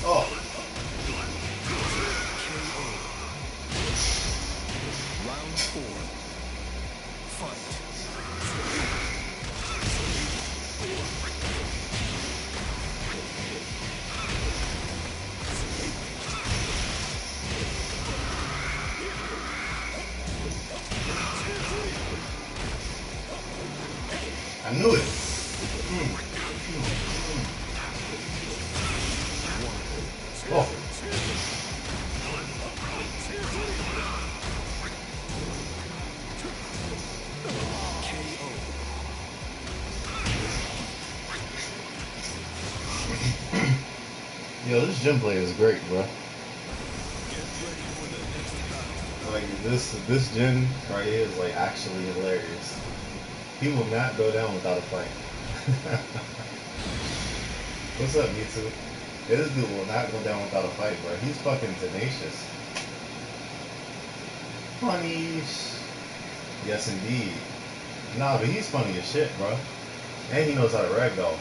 Oh. Round 4. Fight. I knew it. Oh. Yo, this gym play is great, bro. Like this gen right here is like actually hilarious. He will not go down without a fight. What's up, YouTube? Yeah, this dude will not go down without a fight, bro. He's fucking tenacious. Punish. Yes, indeed. Nah, but he's funny as shit, bro. And he knows how to ragdoll.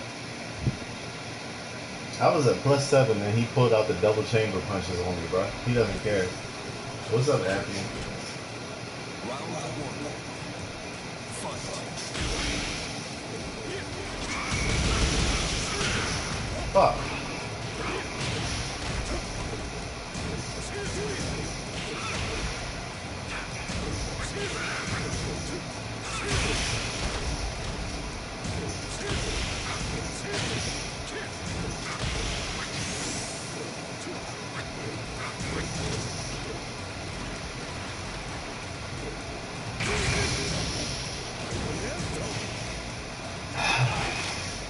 I was at +7 and he pulled out the double chamber punches on me, bro. He doesn't care. What's up, Anthony? Round 1. Fight. Fuck.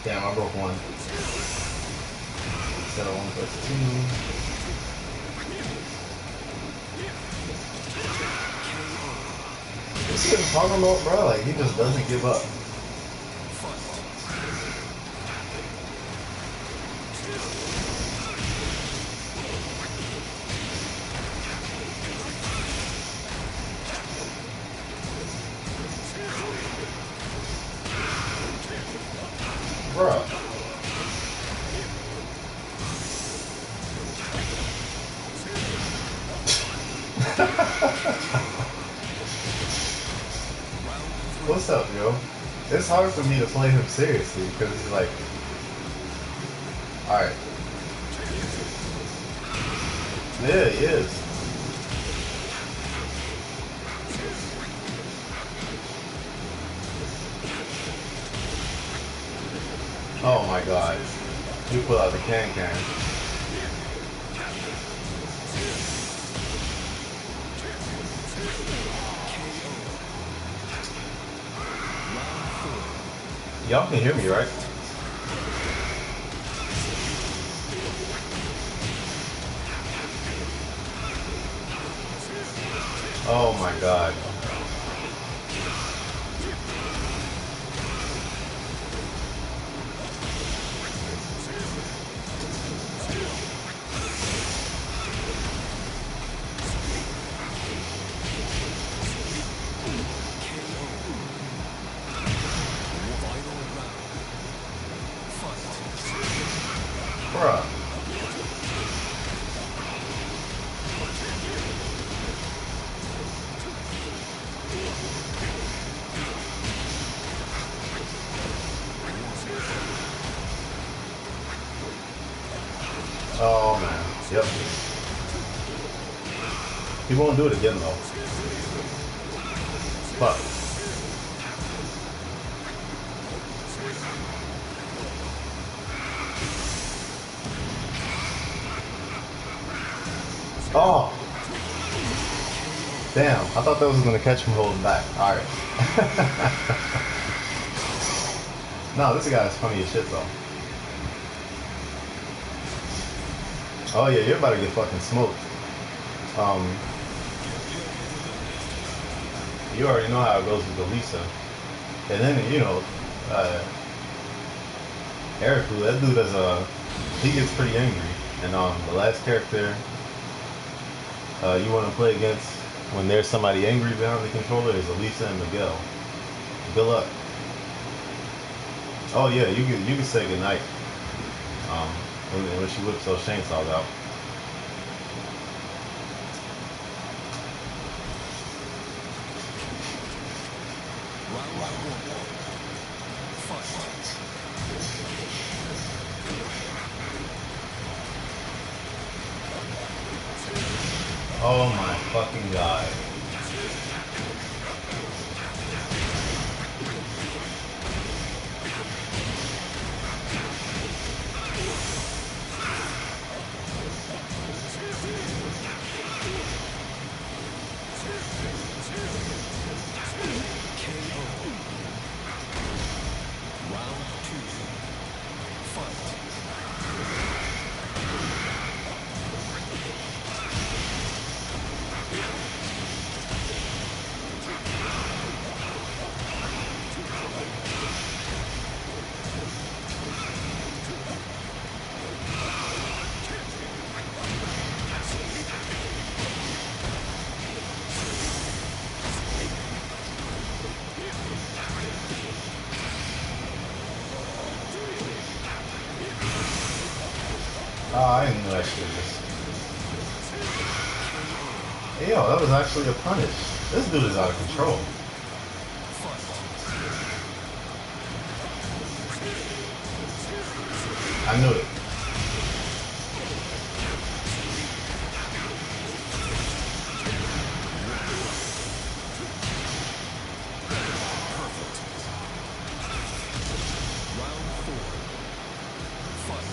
Damn, I broke one. Instead of 1+2. This kid's talking about, bro, like he just doesn't give up. Bruh. What's up, yo? It's hard for me to play him seriously because he's like, alright. Yeah, he is. Oh my god. You pull out the can. Y'all can hear me, right? Oh my god. Bruh. Oh man. Yep. He won't do it again though. Fuck. Oh. Damn, I thought that was gonna catch him holding back. Alright. No, this guy is funny as shit though. Oh yeah, you're about to get fucking smoked. You already know how it goes with the Lisa. And then, you know, Eric, that dude is he gets pretty angry. And the last character you want to play against when there's somebody angry behind the controller is Elisa and Miguel. Good luck. Oh yeah, you can say goodnight um, when she whips those chainsaws out. Round one. Fight. Oh my fucking god. KO. Round two. Fight. Oh, I didn't know that shit was. Hey, yo, that was actually a punish. This dude is out of control. I knew it. Round four. Fight.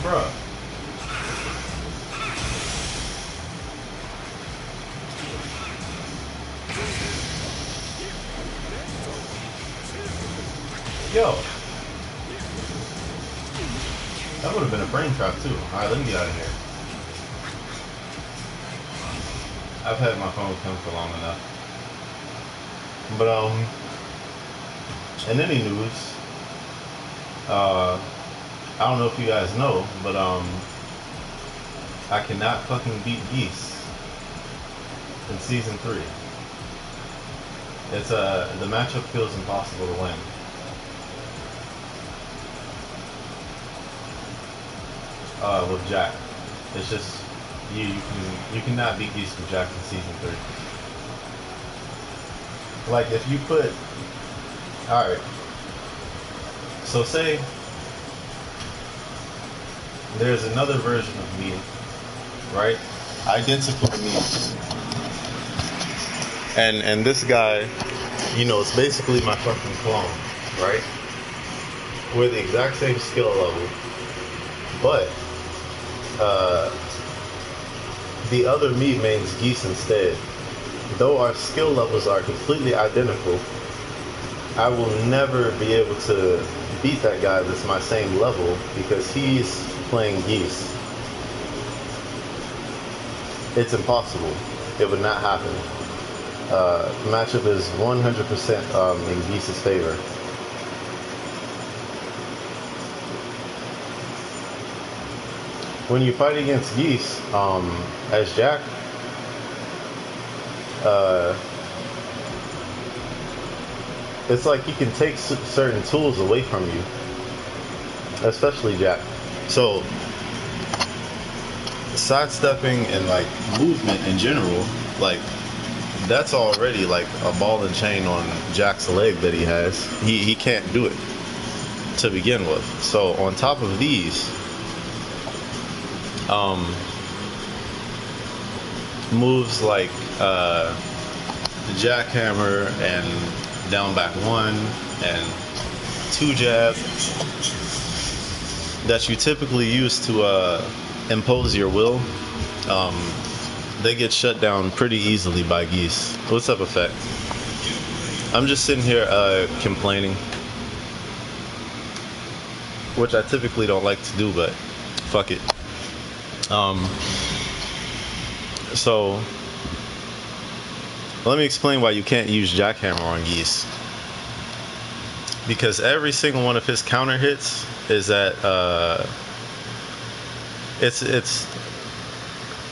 Bruh. Yo. That would have been a brain trap too. Alright, let me get out of here. I've had my phone with him for long enough. But in any news, I don't know if you guys know, but I cannot fucking beat Geese in season 3. It's the matchup feels impossible to win. With Jack. It's just you cannot beat Geese with Jack in season 3. Like if you put alright. So say there's another version of me, right? Identical to me. And this guy, it's basically my fucking clone, right? We're the exact same skill level, but the other me mains Geese instead. Though our skill levels are completely identical, I will never be able to beat that guy that's my same level because he's playing Geese. It's impossible. It would not happen. The matchup is 100% in Geese's favor. When you fight against Geese, as Jack, it's like he can take certain tools away from you, especially Jack. So, sidestepping and like movement in general, like that's already like a ball and chain on Jack's leg that he has. He can't do it to begin with. So on top of these, moves like the jackhammer and down back one and two jab that you typically use to impose your will, they get shut down pretty easily by Geese. What's up, Effect? I'm just sitting here complaining, which I typically don't like to do, but Fuck it. Um, so let me explain why you can't use Jackhammer on Geese. Because every single one of his counter hits is at it's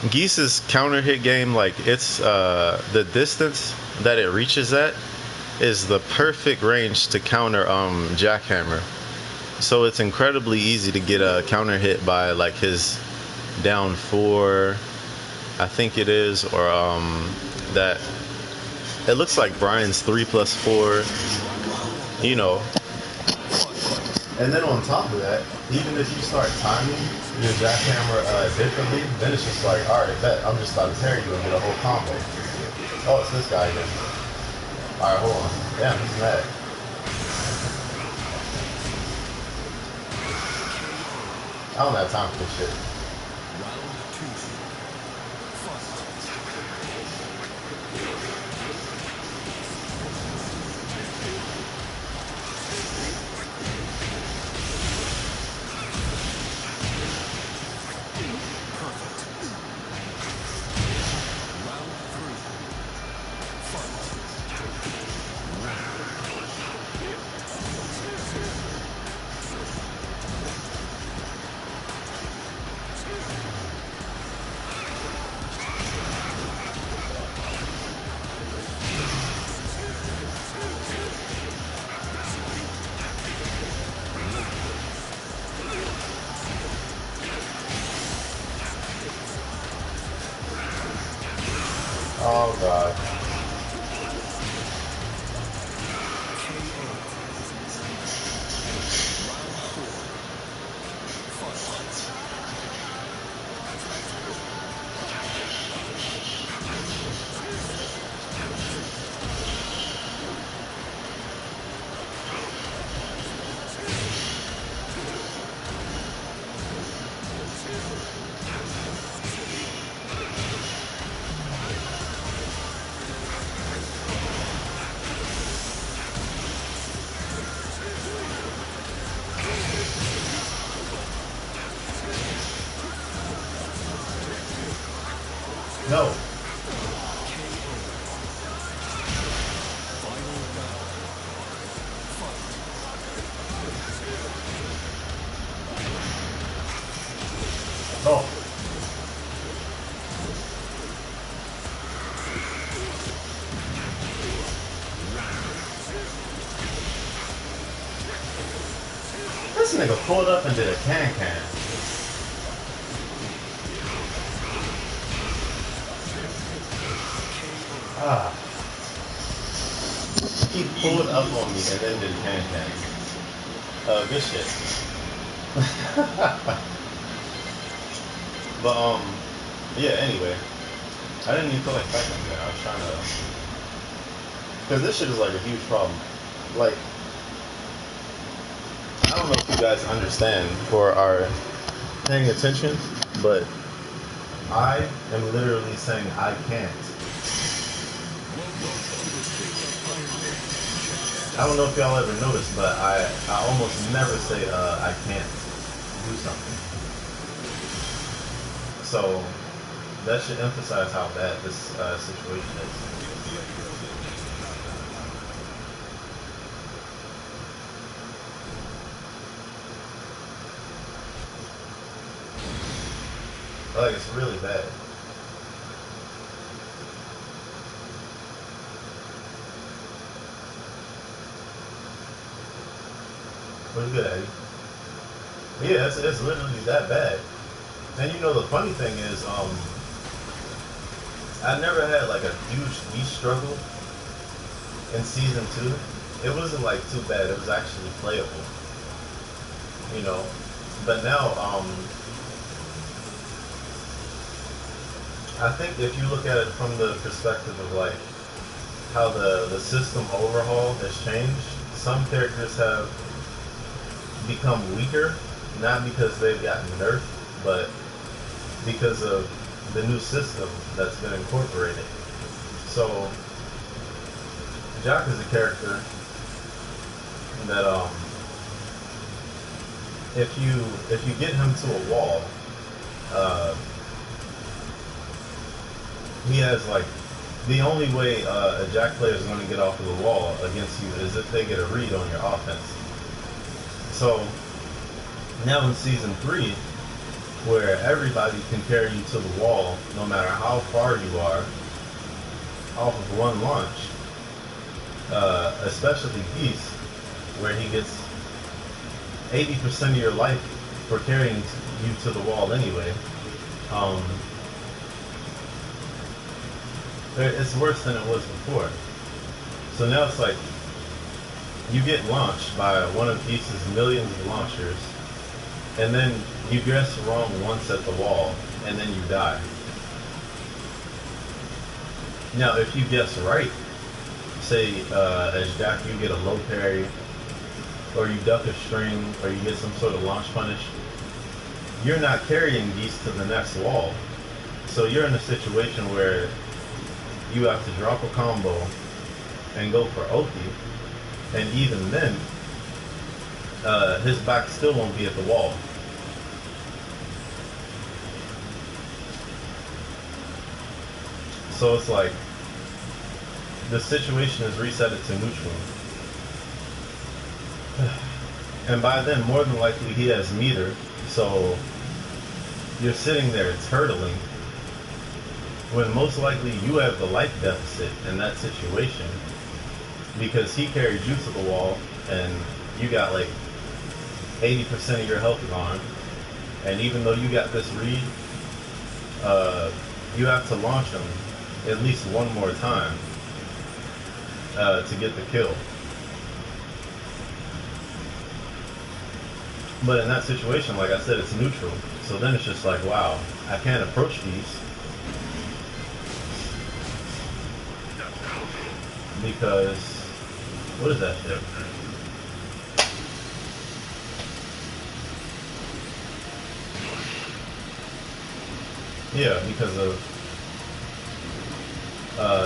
Geese's counter hit game, like it's the distance that it reaches at is the perfect range to counter Jackhammer. So it's incredibly easy to get a counter hit by like his down four, I think it is, or that it looks like Brian's 3+4, you know. And then on top of that, even if you start timing your jackhammer differently, then it's just like, all right, bet I'm just about to parry you and get a whole combo. Oh, it's this guy again. All right, hold on. Damn, he's mad. I don't have time for this shit. Oh god. No. Oh. This nigga pulled up and did a can-can. Ah. He pulled up on me and then did can-can. Good shit. But, yeah, anyway. I didn't even feel like fighting him there. I was trying to... Because this shit is like a huge problem. Like, I don't know if you guys understand or are paying attention, but I am literally saying I can't. I don't know if y'all ever noticed, but I almost never say I can't do something. So that should emphasize how bad this situation is. Like, it's really bad. What's good, Eddie? Yeah, it's literally that bad. And you know the funny thing is, I never had like a huge knee struggle in season 2. It wasn't like too bad. It was actually playable, you know. But now, I think if you look at it from the perspective of like how the system overhaul has changed, some characters have become weaker, not because they've gotten nerfed, but because of the new system that's been incorporated. So Jock is a character that if you get him to a wall, uh, he has like the only way a Jack player is going to get off of the wall against you is if they get a read on your offense. So now in season 3, where everybody can carry you to the wall no matter how far you are off of one launch, especially Beast, where he gets 80% of your life for carrying you to the wall anyway. It's worse than it was before. So now it's like you get launched by one of Beast's millions of launchers, and then you guess wrong once at the wall, and then you die. Now, if you guess right, say as Jack you get a low parry, or you duck a string, or you get some sort of launch punish, you're not carrying Beast to the next wall. So you're in a situation where you have to drop a combo and go for ulti, and even then, his back still won't be at the wall. So it's like the situation is reset it to neutral. And by then, more than likely, he has meter, so you're sitting there turtling when most likely you have the life deficit in that situation, because he carried you to the wall and you got like 80% of your health gone, and even though you got this read, you have to launch him at least one more time to get the kill. But in that situation, like I said, it's neutral. So then it's just like, wow, I can't approach these because, what is that shit? Yeah, because of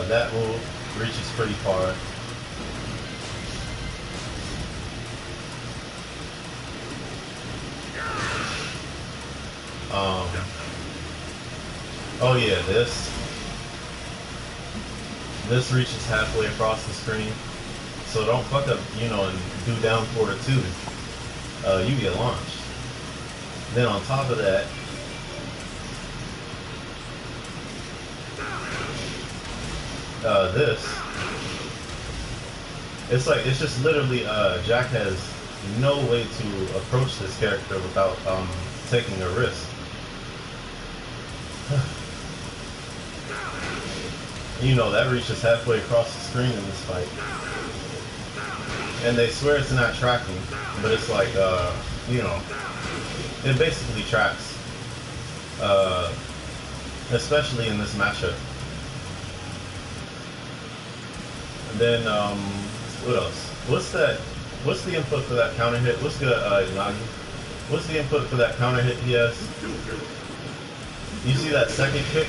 that move reaches pretty far. Oh yeah, this reaches halfway across the screen, so don't fuck up, and do down forward 2. You get launched. Then on top of that, it's just literally Jack has no way to approach this character without taking a risk. That reaches halfway across the screen in this fight. And they swear it's not tracking, but it's like, it basically tracks. Especially in this matchup. And then, what else? What's the input for that counter hit? What's good, Nagi? What's the input for that counter hit he has? You see that second kick?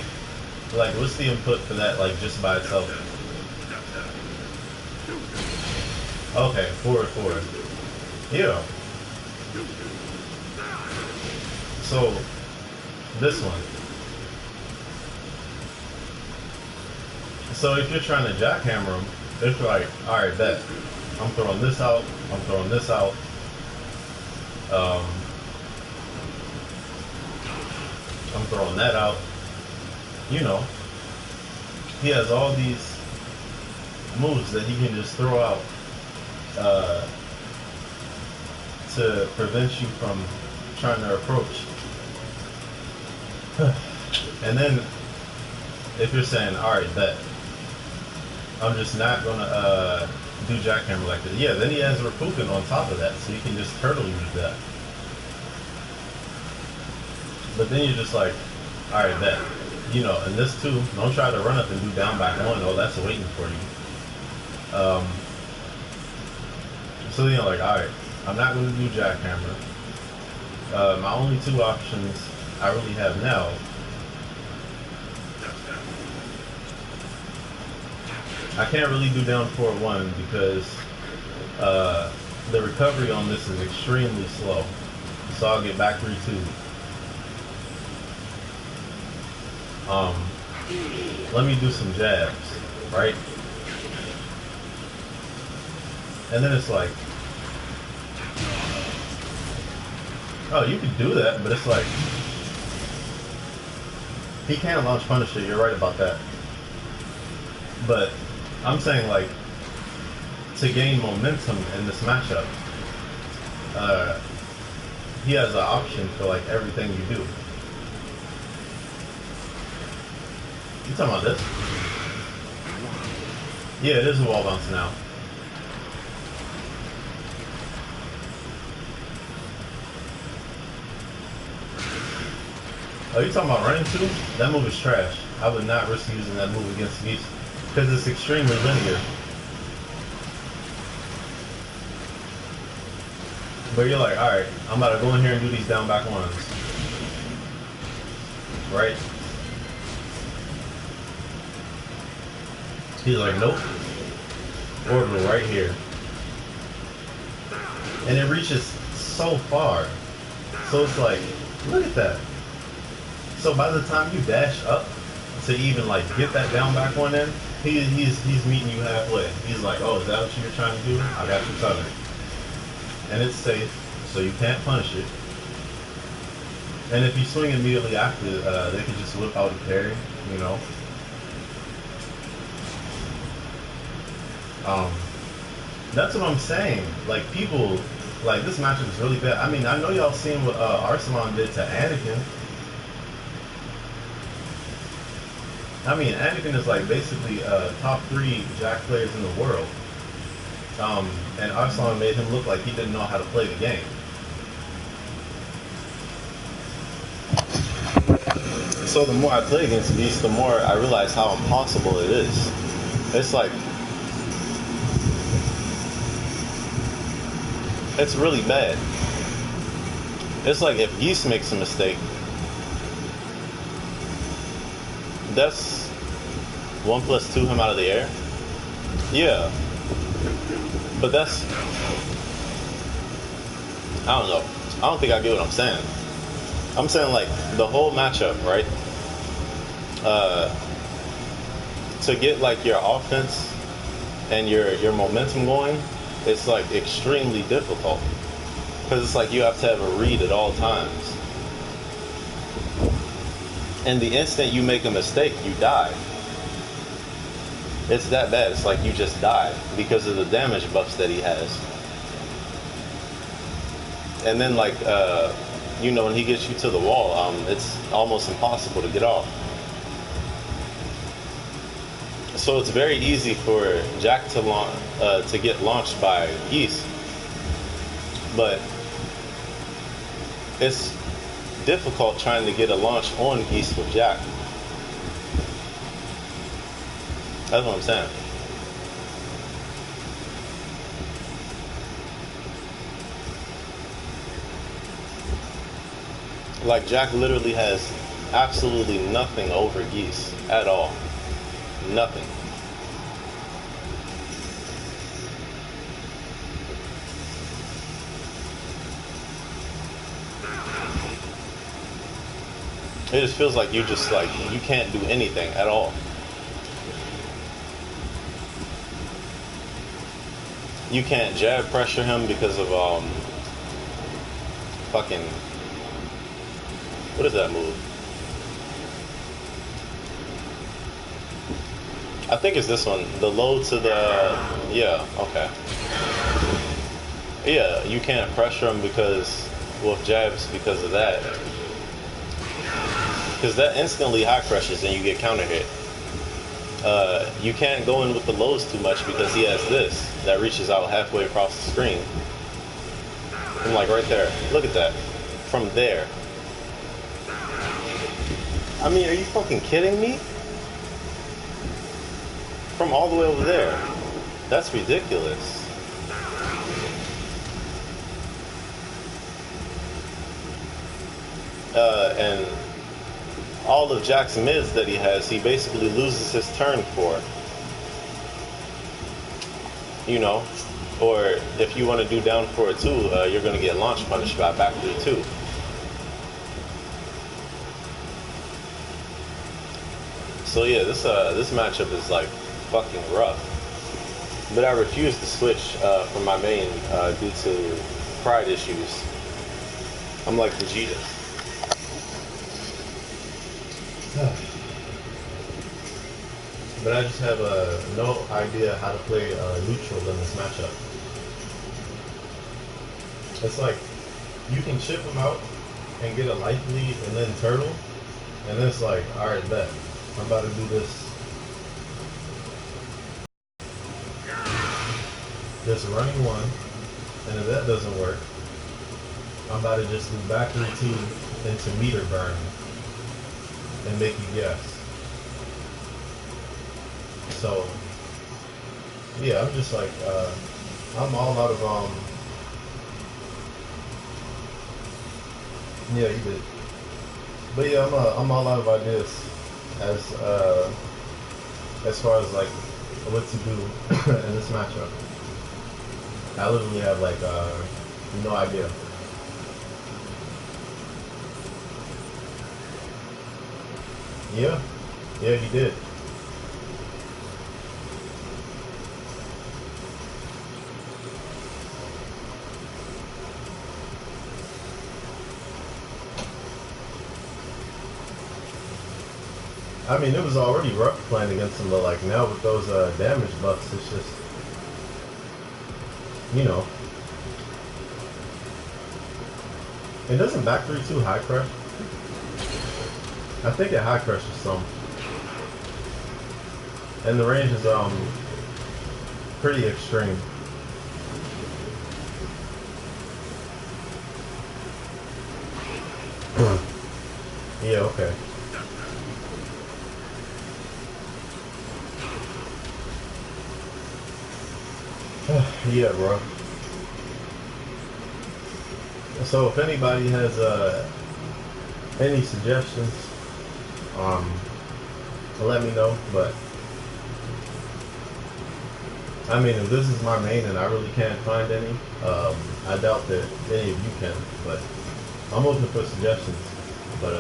Like, what's the input for that, like, just by itself? Okay, forward. Yeah. So, this one. So if you're trying to jackhammer him, it's like, alright, bet. I'm throwing this out, I'm throwing this out. I'm throwing that out. He has all these moves that he can just throw out to prevent you from trying to approach. And then, if you're saying, alright, bet, I'm just not gonna do jackhammer like this. Yeah, then he has Rapukin on top of that, so you can just turtle use that. But then you're just like, alright, bet. And this too, don't try to run up and do down back one. Oh, that's waiting for you. So then you're like, alright, I'm not going to do jackhammer. My only 2 options I really have now I can't really do down forward 1 because the recovery on this is extremely slow. So I'll get back 3-2. Let me do some jabs, right? And then it's like, oh, you can do that, but it's like, he can't launch Punisher, you're right about that. But I'm saying, like, to gain momentum in this matchup, he has an option for, like, everything you do. You talking about this? Yeah, it is a wall bounce now. Oh, you talking about running too? That move is trash. I would not risk using that move against Geese because it's extremely linear. But you're like, alright, I'm about to go in here and do these down back ones. Right? He's like, nope. Orbital right here. And it reaches so far. So it's like, look at that. So by the time you dash up to even like get that down back one in, he's meeting you halfway. He's like, oh, is that what you're trying to do? I got you covered. And it's safe, so you can't punish it. And if you swing immediately after, they can just whip out a parry, you know. That's what I'm saying. Like, people, like, this matchup is really bad. I mean, I know y'all seen what Arsalan did to Anakin. I mean, Anakin is like basically top 3 Jack players in the world. And Arsalan made him look like he didn't know how to play the game. So the more I play against Beast, the more I realize how impossible it is. It's like, it's really bad. It's like if Geese makes a mistake, that's 1 + 2 him out of the air. Yeah. But that's, I don't know. I don't think I get what I'm saying. I'm saying like the whole matchup, right? To get like your offense and your momentum going, it's like extremely difficult. Because it's like you have to have a read at all times. And the instant you make a mistake, you die. It's that bad. It's like you just die because of the damage buffs that he has. And then like, you know, when he gets you to the wall, it's almost impossible to get off. So it's very easy for Jack to get launched by Geese. But it's difficult trying to get a launch on Geese with Jack. That's what I'm saying. Like, Jack literally has absolutely nothing over Geese at all. Nothing. It just feels like you just like, you can't do anything at all. You can't jab pressure him because of fucking, what is that move? I think it's this one. The low to the, yeah, okay. Yeah, you can't pressure him because, with jabs because of that. Because that instantly high pressures and you get counter hit. You can't go in with the lows too much because he has this that reaches out halfway across the screen. I'm like right there. Look at that. From there. I mean, are you fucking kidding me? From all the way over there. That's ridiculous. And all of Jack's mids that he has, he basically loses his turn for. You know? Or if you want to do down forward 2, you're going to get launch punished by back 3 2. So yeah, this matchup is like fucking rough. But I refuse to switch from my main due to pride issues. I'm like Vegeta. But I just have no idea how to play neutral in this matchup. It's like you can chip him out and get a life lead and then turtle, and then it's like, alright, bet. I'm about to do this running one, and if that doesn't work, I'm about to just do back 3-2 into meter burn and make you guess. So yeah, I'm just like I'm all out of yeah, you did. But yeah, I'm all out of ideas as far as like what to do in this matchup. I literally have like no idea. Yeah, he did. I mean, it was already rough playing against him, but like now with those damage buffs, it's just, you know. It doesn't back 3-2 high crush. I think it high crushes some. And the range is pretty extreme. Yeah, okay. Yeah, bro. So if anybody has any suggestions, let me know. But I mean, if this is my main and I really can't find any, I doubt that any of you can. But I'm open for suggestions. But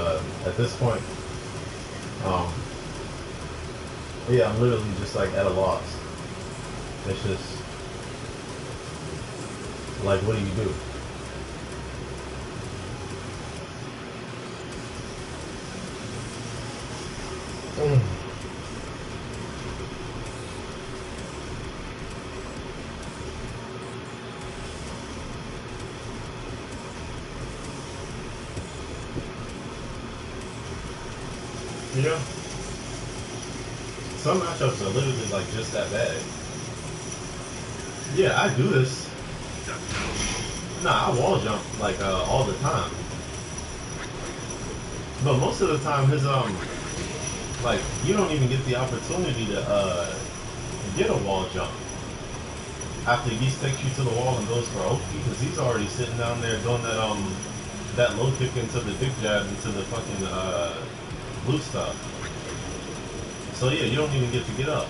at this point, yeah, I'm literally just like at a loss. It's just like, what do you do? Yeah. Some matchups are literally like just that bad. Yeah, I do this. Nah, I wall jump like all the time. But most of the time his like you don't even get the opportunity to get a wall jump after he takes you to the wall and goes for OP, because he's already sitting down there doing that low kick into the big jab into the fucking blue stuff. So yeah, you don't even get to get up.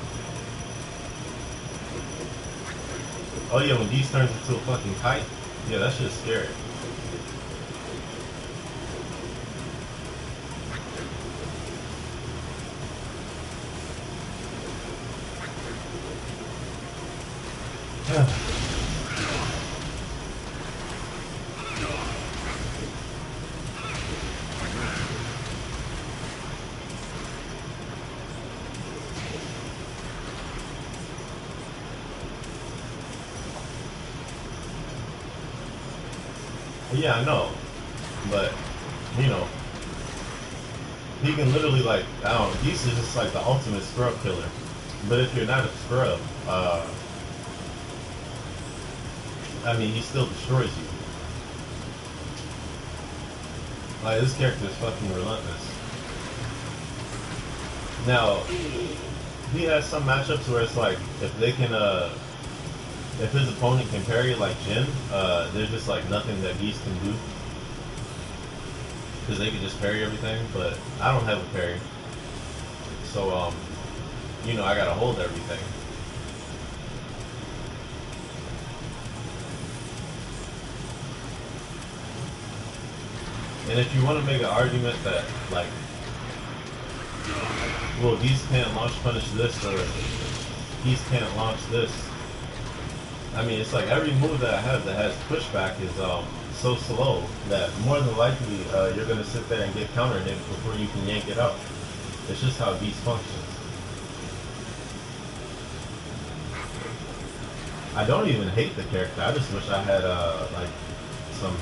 Oh yeah, when Geese turns into a fucking kite, yeah, that shit's scary. Yeah, I know, but you know, he can literally like, I don't know, Geese is just like the ultimate scrub killer. But if you're not a scrub, I mean, he still destroys you. Like, this character is fucking relentless. Now, he has some matchups where it's like, if they can, if his opponent can parry like Jin, there's just like nothing that Geese can do. Because they can just parry everything, but I don't have a parry. So, you know, I gotta hold everything. And if you want to make an argument that, like, well, Geese can't launch punish this, or Geese can't launch this. I mean, it's like every move that I have that has pushback is so slow that more than likely you're going to sit there and get counter hit before you can yank it out. It's just how Geese functions. I don't even hate the character. I just wish I had like some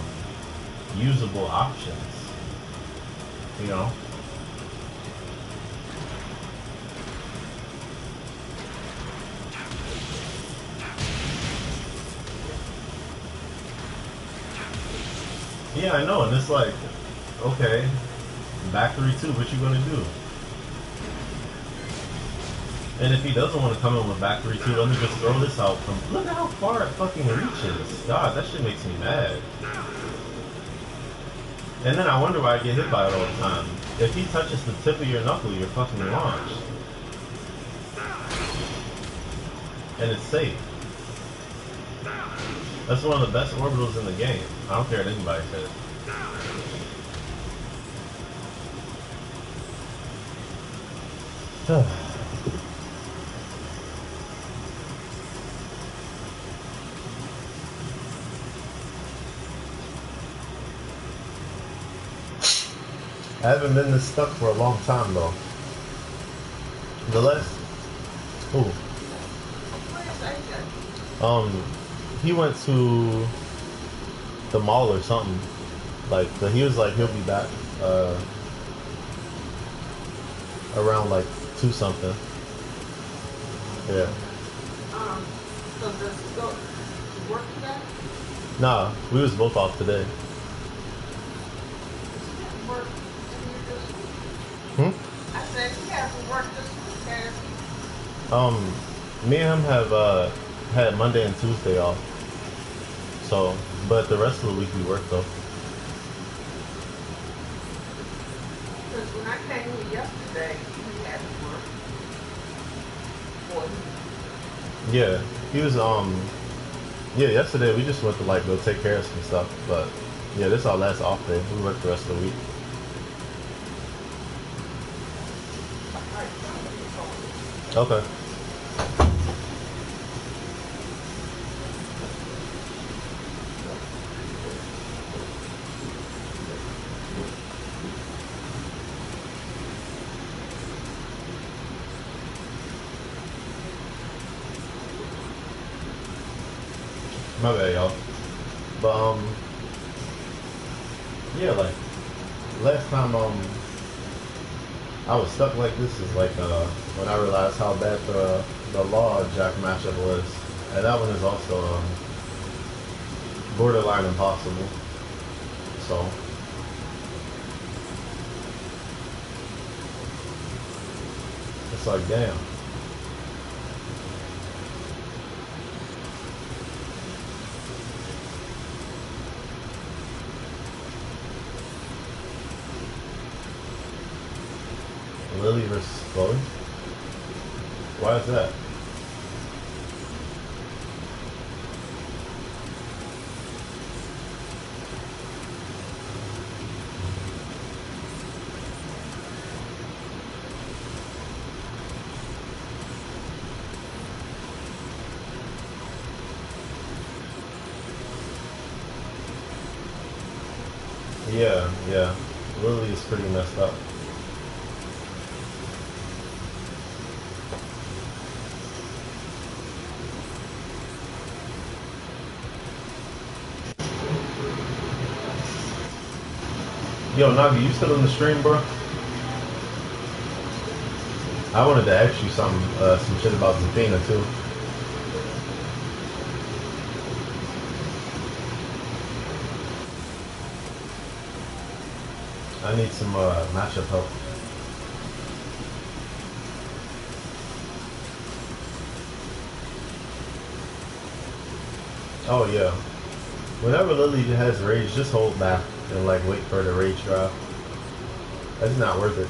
usable options. You know? Yeah, I know, and it's like, okay, back 3-2, what you gonna do? And if he doesn't want to come in with back 3-2, let me just throw this out from. Look at how far it fucking reaches. God, that shit makes me mad. And then I wonder why I get hit by it all the time. If he touches the tip of your knuckle, you're fucking launched. And it's safe. That's one of the best orbitals in the game. I don't care what anybody says. I haven't been this stuck for a long time though. The last, ooh, he went to the mall or something. Like, he was like, he'll be back around like 2 something. Yeah. So does he go to work today? Nah, we was both off today. Does he have to work this Hmm? week? I said he has to work this week. Me and him have had Monday and Tuesday off. So, but the rest of the week we work though. Because when I came here yesterday, he had to work. Yeah, he was yeah, yesterday we just went to like go take care of some stuff, but yeah, this is our last off day. We work the rest of the week. Okay. My bad, y'all. But yeah, like last time I was stuck like this is like when I realized how bad the Law Jack matchup was, and that one is also borderline impossible. So it's like, damn. Lily versus Chloe? Why is that? Yeah. Lily is pretty messed up. Yo, Navi, you still in the stream, bro? I wanted to ask you some shit about Zafina too. I need some matchup help. Oh yeah. Whenever Lily has rage, just hold back and like wait for the rage drop. That's not worth it.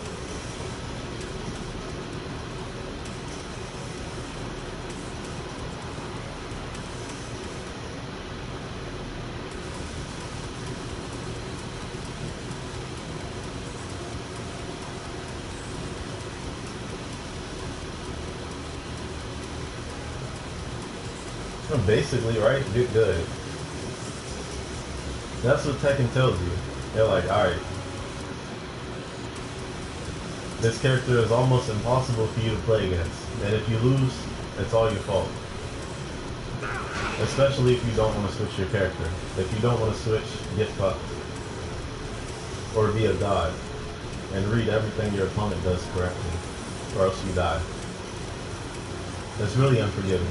Basically, right? Get good. That's what Tekken tells you. They're like, alright, this character is almost impossible for you to play against. And if you lose, it's all your fault. Especially if you don't want to switch your character. If you don't want to switch, get fucked. Or be a god. And read everything your opponent does correctly. Or else you die. It's really unforgiving.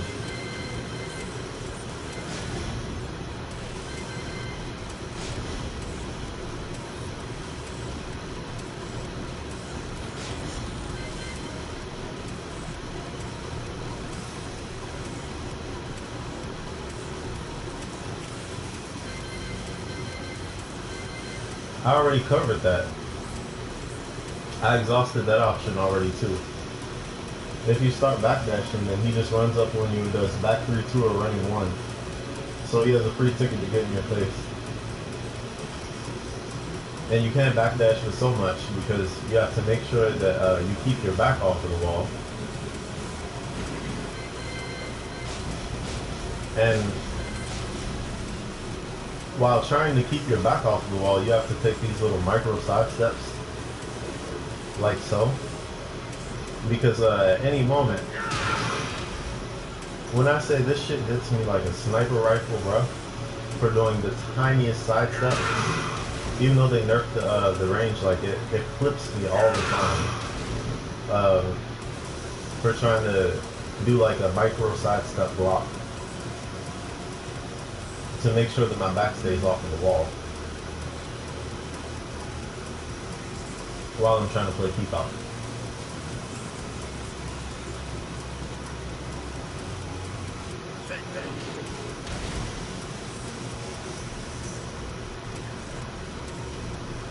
I already covered that. I exhausted that option already too. If you start backdashing, then he just runs up on you and does back 3-2 or running 1. So he has a free ticket to get in your face. And you can't backdash for so much because you have to make sure that you keep your back off of the wall. And while trying to keep your back off the wall, you have to take these little micro side steps, like so. Because at any moment, when I say this shit hits me like a sniper rifle, bro, for doing the tiniest side step, even though they nerfed the range, like it clips me all the time for trying to do like a micro side step block to make sure that my back stays off of the wall while I'm trying to play keep out.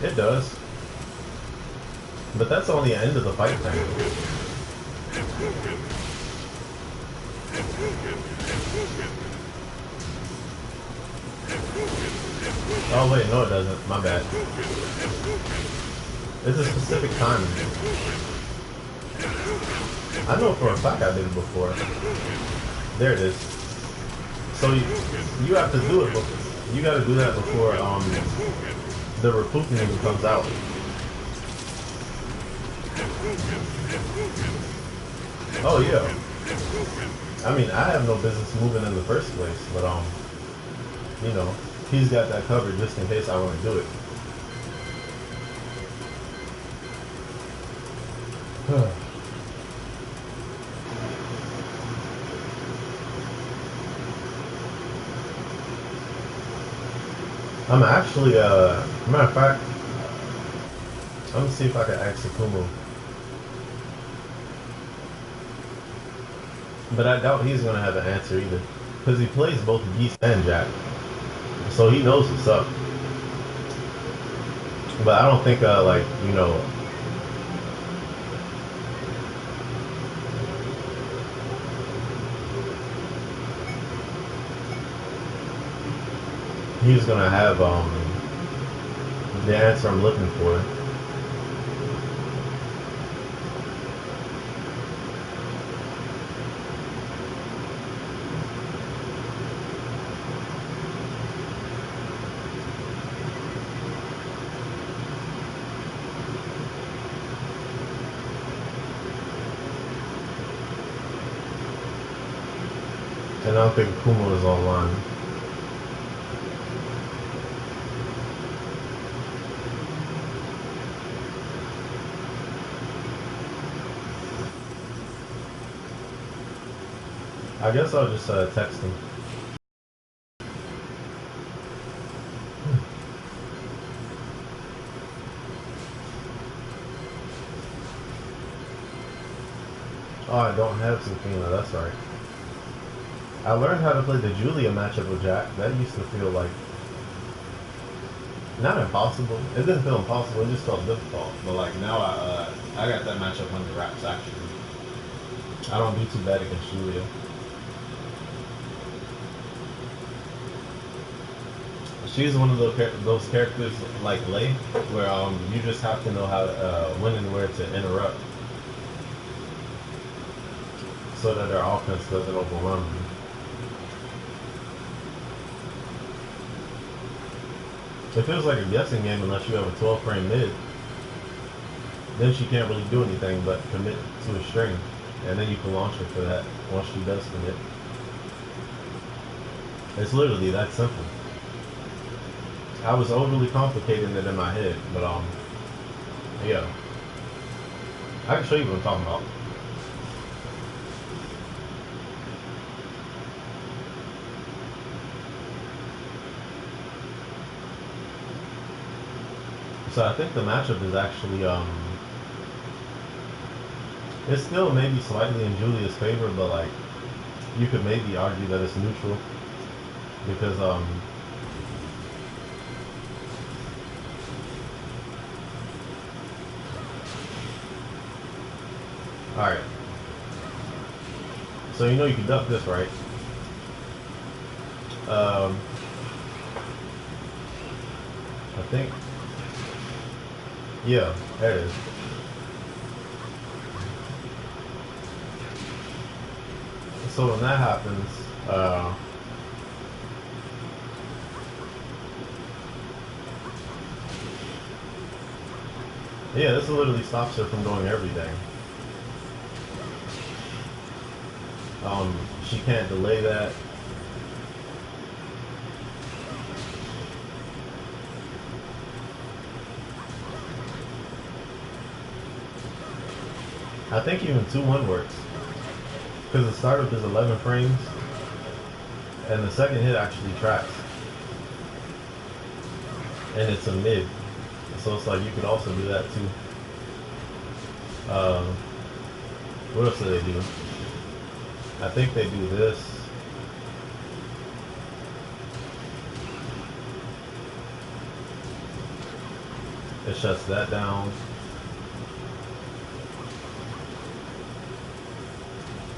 It does. But that's only the end of the fight thing. Oh wait, no it doesn't. My bad. It's a specific time. I know for a fact I did it before. There it is. So you have to do it before. You gotta do that before the Raputin even comes out. Oh yeah. I mean, I have no business moving in the first place, but you know, he's got that covered just in case I want to do it. I'm actually, matter of fact, I'm gonna see if I can ask Akumu. But I doubt he's gonna have an answer either. Because he plays both Geese and Jack. So he knows what's up. But I don't think, like, you know, he's gonna have, the answer I'm looking for. And I don't think Kumo is online. I guess I'll just text him. Oh, I don't have Sufina, that's right. I learned how to play the Julia matchup with Jack. That used to feel like, not impossible. It didn't feel impossible, it just felt difficult. But like now I got that matchup under wraps actually. I don't do too bad against Julia. She's one of those characters like Lei, where you just have to know how to, when and where to interrupt, so that their offense doesn't overrun you. It feels like a guessing game unless you have a 12 frame mid. Then she can't really do anything but commit to a string. And then you can launch her for that once she does commit. It's literally that simple. I was overly complicating it in my head, but yeah. I can show you what I'm talking about. So I think the matchup is actually it's still maybe slightly in Julia's favor, but like you could maybe argue that it's neutral because alright. So you know you can duck this, right? I think, yeah, there it is. So when that happens, yeah, this literally stops her from doing everything. She can't delay that. I think even 2-1 works. Because the startup is 11 frames, and the second hit actually tracks. And it's a mid. So it's like you could also do that too. What else do they do? I think they do this. It shuts that down.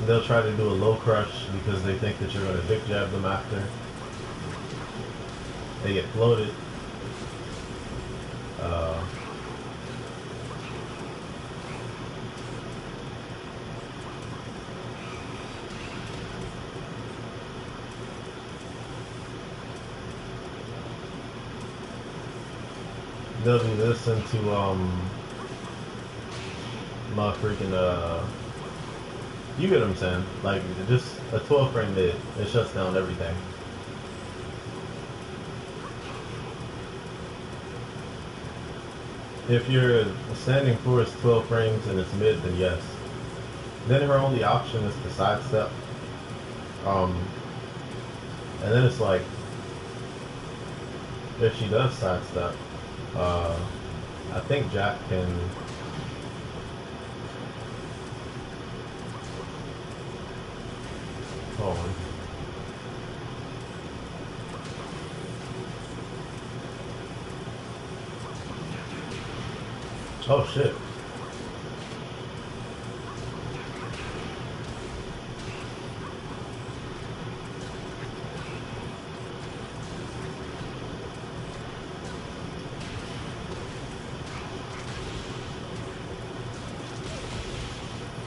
They'll try to do a low crush because they think that you're going to dick jab them after. They get floated. They'll do this into my freaking you get what I'm saying? Like just a 12 frame mid, it shuts down everything. If your standing floor is 12 frames and it's mid, then yes. Then her only option is to sidestep. And then it's like, if she does sidestep, I think Jack can. Hold on. Oh shit.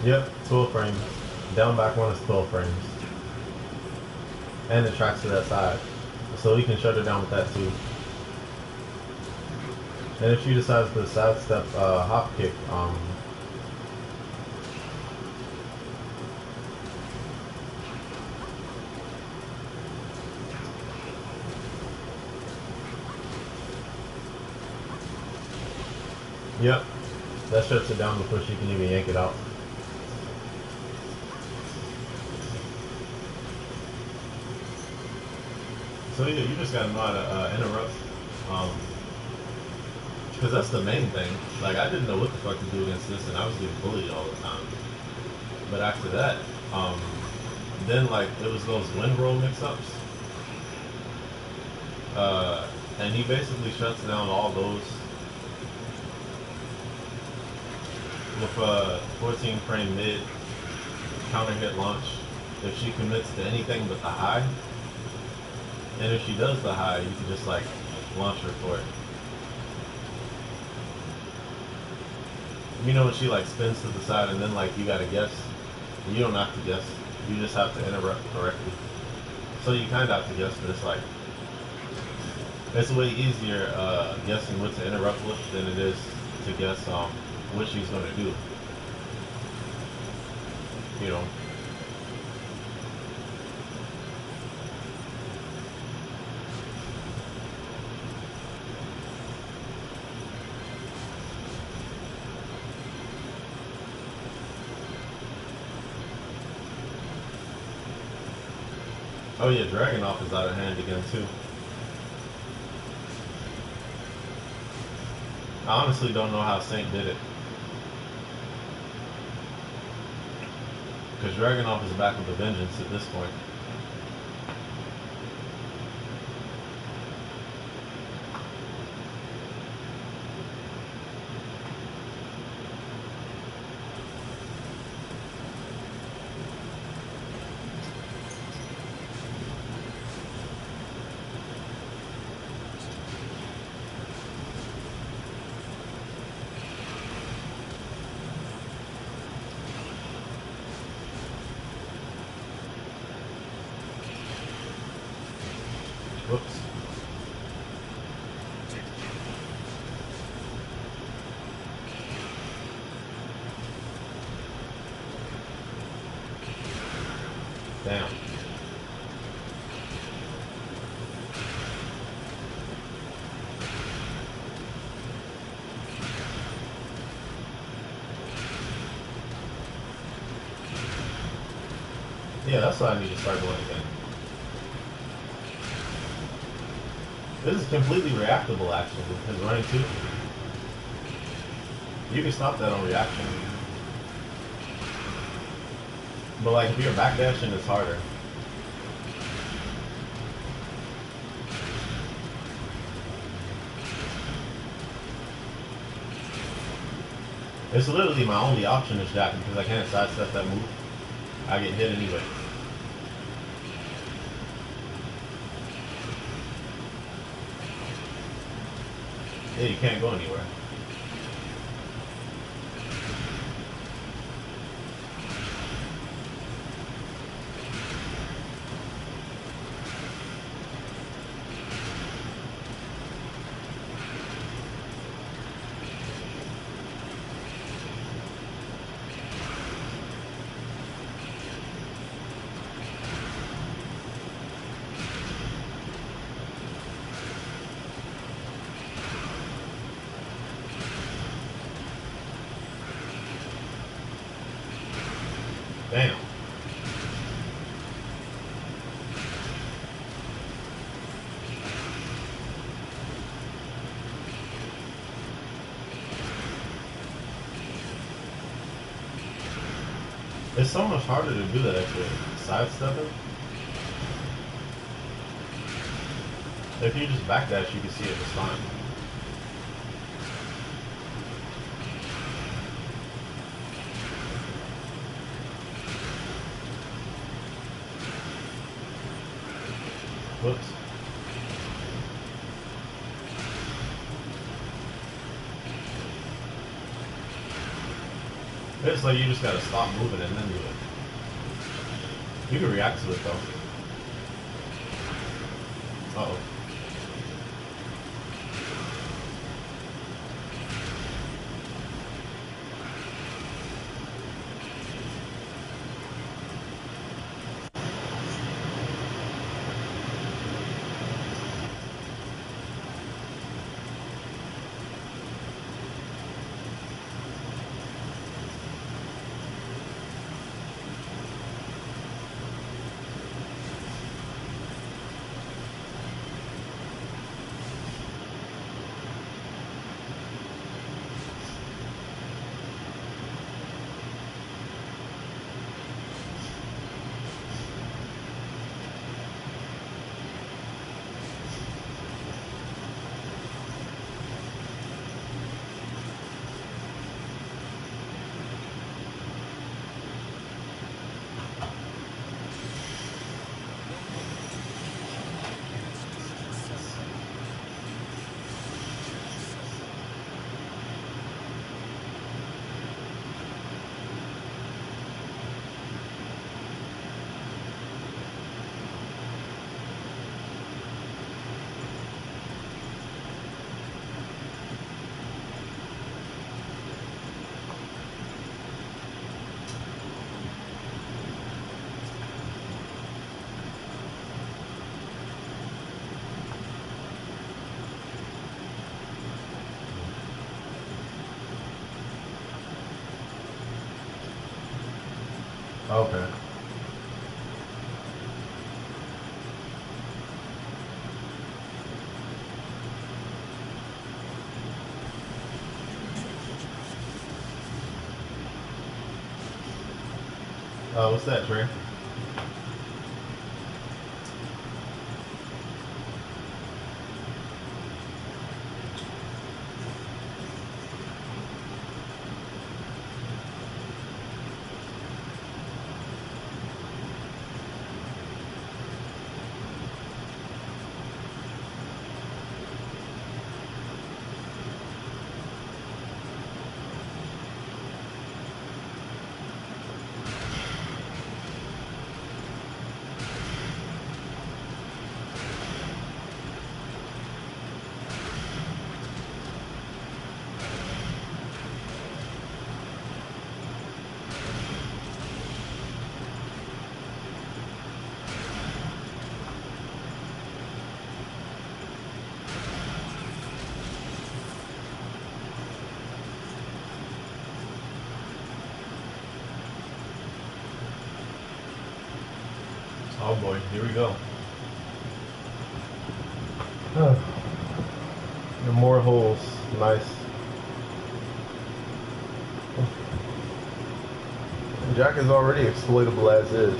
Yep, 12 frames. Down back one is 12 frames. And it tracks to that side. So you can shut it down with that too. And if she decides to sidestep hop kick, yep, that shuts it down before she can even yank it out. So yeah, you just gotta know how to interrupt, because that's the main thing. Like I didn't know what the fuck to do against this, and I was getting bullied all the time. But after that, then like it was those wind roll mix-ups, and he basically shuts down all those with a 14 frame mid counter hit launch. If she commits to anything but the high. And if she does the high, you can just like launch her for it. You know when she like spins to the side and then like you gotta guess? You don't have to guess. You just have to interrupt correctly. So you kind of have to guess, but it's like It's way easier guessing what to interrupt with than it is to guess what she's gonna do. You know. Oh yeah, Dragonoff is out of hand again too. I honestly don't know how Saint did it. Because Dragonoff is back with a vengeance at this point. Whoops. Damn. Yeah, that's what I need to start doing again. This is completely reactable actually, his running too. You can stop that on reaction. But like if you're backdashing, it's harder. It's literally my only option is jacking because I can't sidestep that move. I get hit anyway. Yeah, you can't go anywhere. Damn. It's so much harder to do that actually. Sidestepping. If you just backdash, you can see it just fine. Whoops. It's like you just gotta stop moving and then do it. You can react to it though. Uh-oh. Okay. What's that, Trey? Oh boy, here we go. The more holes, nice. Jack is already exploitable as is.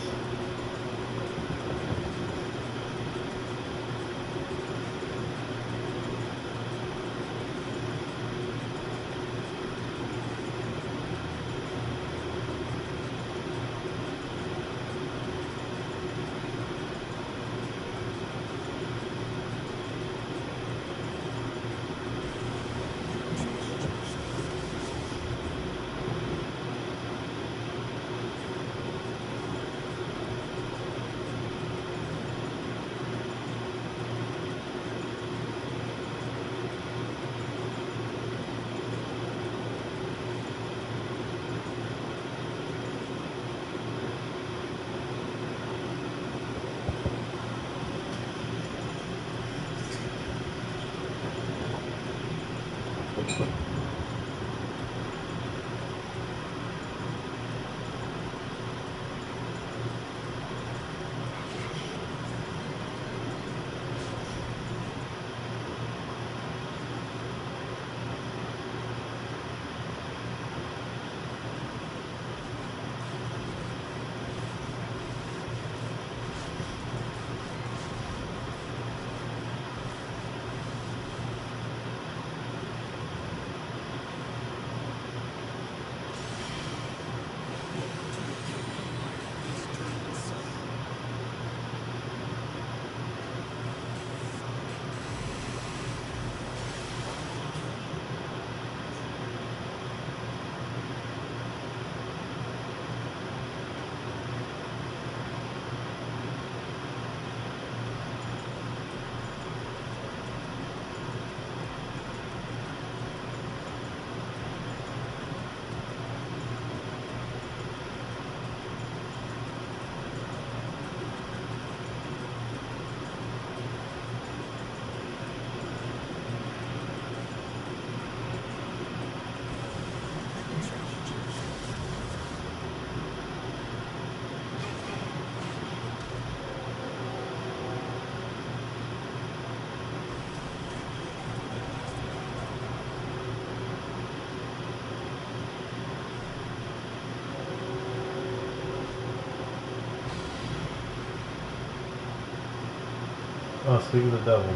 Oh, speak of the devil.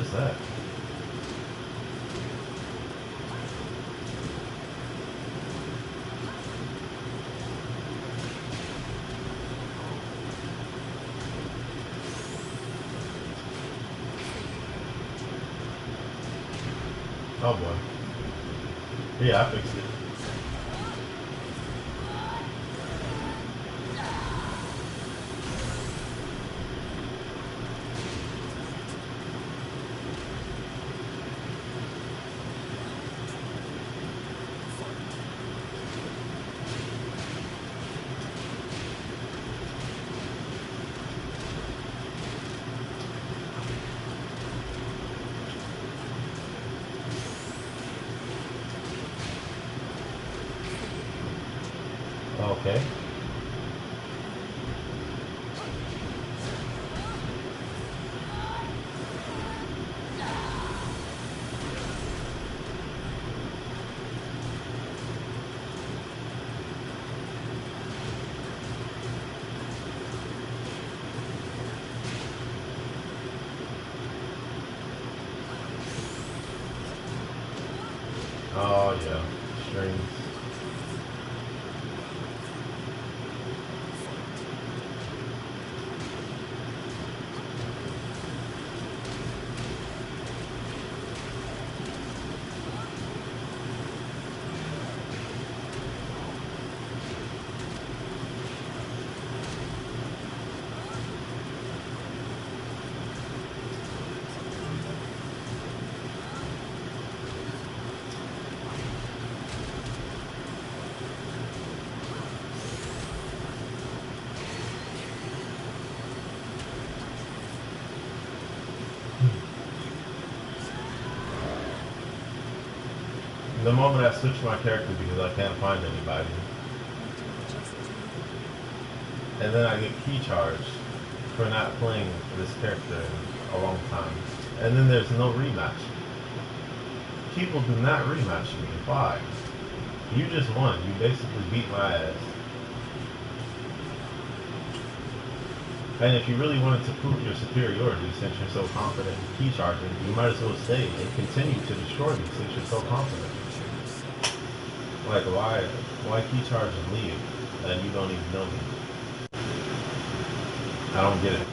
is that? Oh boy. Yeah, I fixed it. Okay. Oh yeah. Strings. The moment I switch my character because I can't find anybody, and then I get key charged for not playing this character in a long time, and then there's no rematch. People do not rematch me. Why? You just won. You basically beat my ass. And if you really wanted to prove your superiority, since you're so confident in key charging, you might as well stay and continue to destroy me since you're so confident. Like, why key charge and leave, and you don't even know me? I don't get it.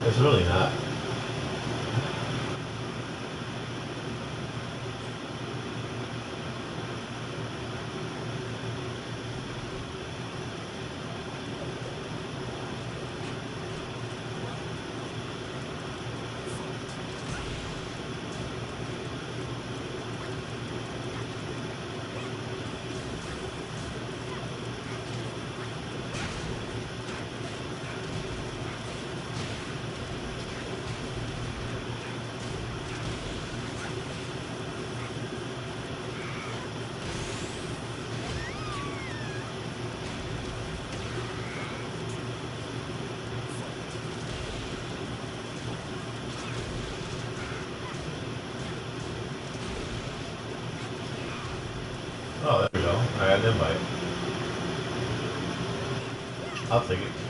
It's really not. Oh, there we go. I got an invite. I'll take it.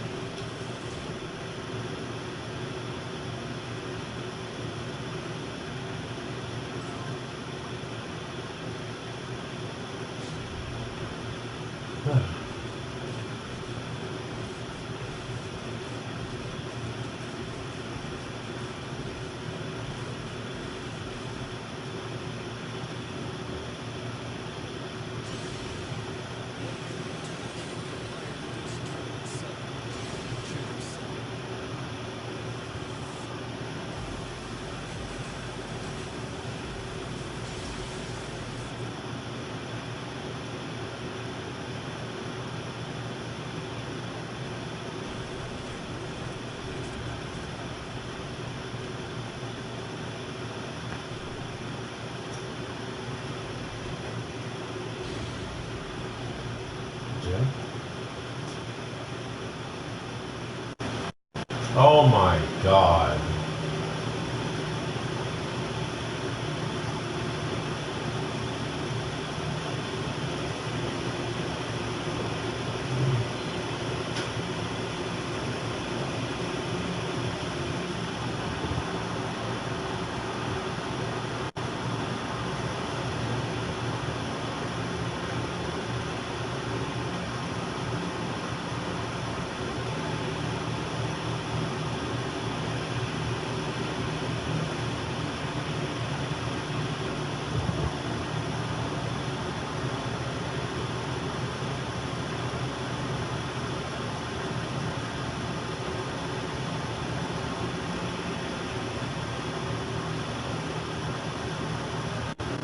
Jim? Oh my god.